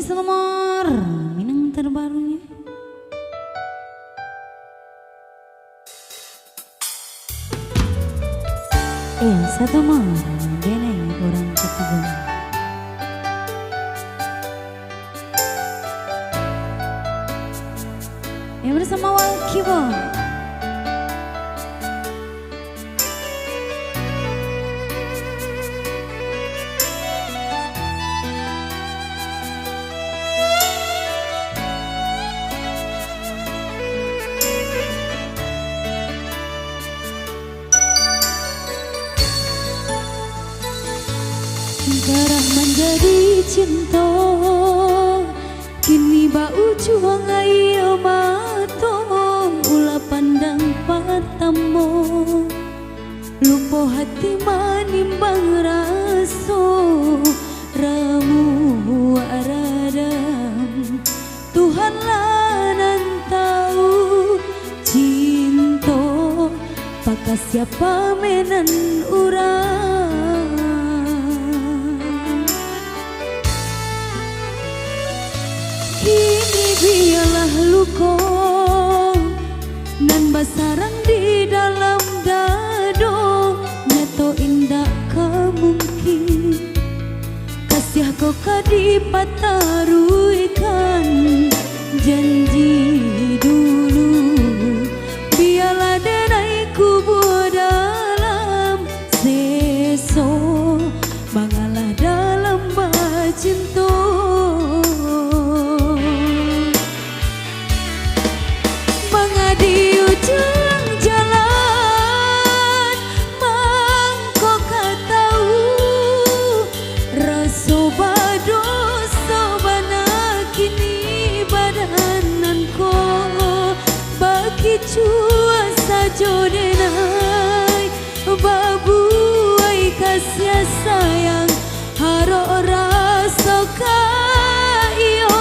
Selomor Minang terbarunya. Satu mar Dene orang ketiga. Bersama Walkibo. Darah menjadi cinta, kini bau juang ayo mato, ula pandang patamu, lupa hati manimbang raso, ramu aradam, Tuhanlah nan tahu cinta, pakai siapa menan urang. Kini biarlah luka nan basarang di dalam dado, nyato indah kemungkin kasih kau kadipataruikan janji dulu, biarlah denai kubur dalam seso, bangalah dalam bacinto. Di ujung jalan mangko katau raso bado sobana kini badananko bagi cua sajo denai babu ai kasih sayang haro raso kayo.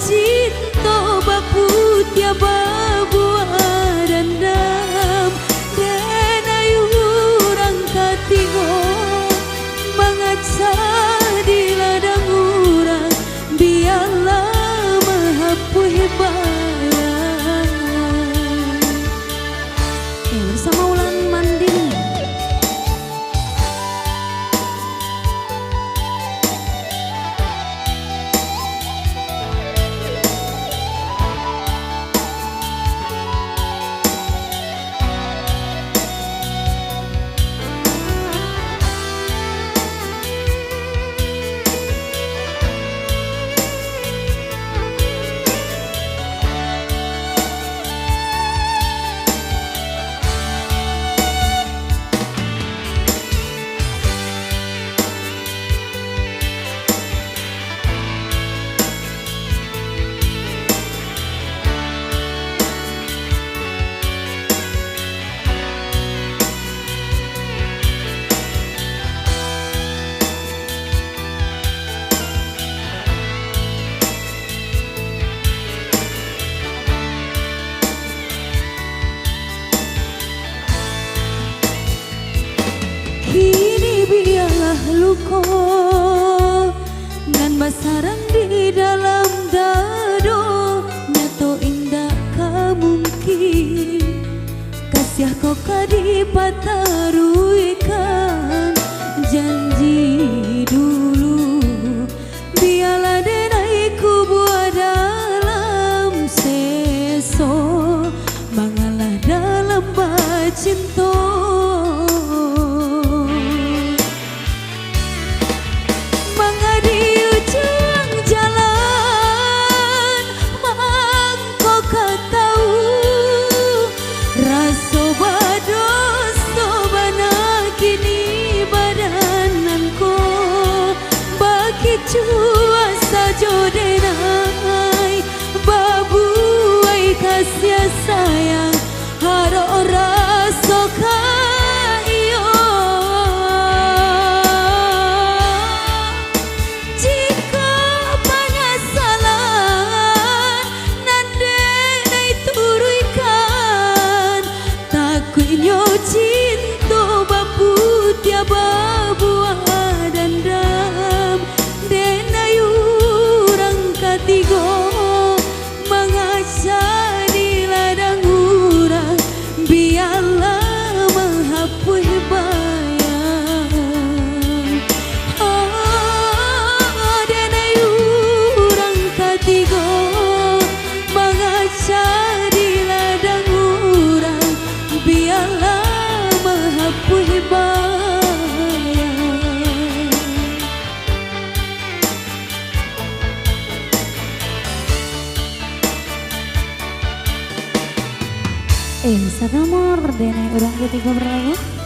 Cinta bapu tiaba buah dandam dan ayurang katingo mengaca di ladang urang biarlah mahapuh balan. Bersama Ulan Mandiri. Kini biarlah luka nan basarang di dalam dado, nyato indah kemungkin kasih kau kadipataruikan janji dulu, biarlah denai kubur dalam seso, bangalah dalam bacinto. Cua sajo denai babu ai kasih sayang haro raso. nomor dene orang ketiga berlagu.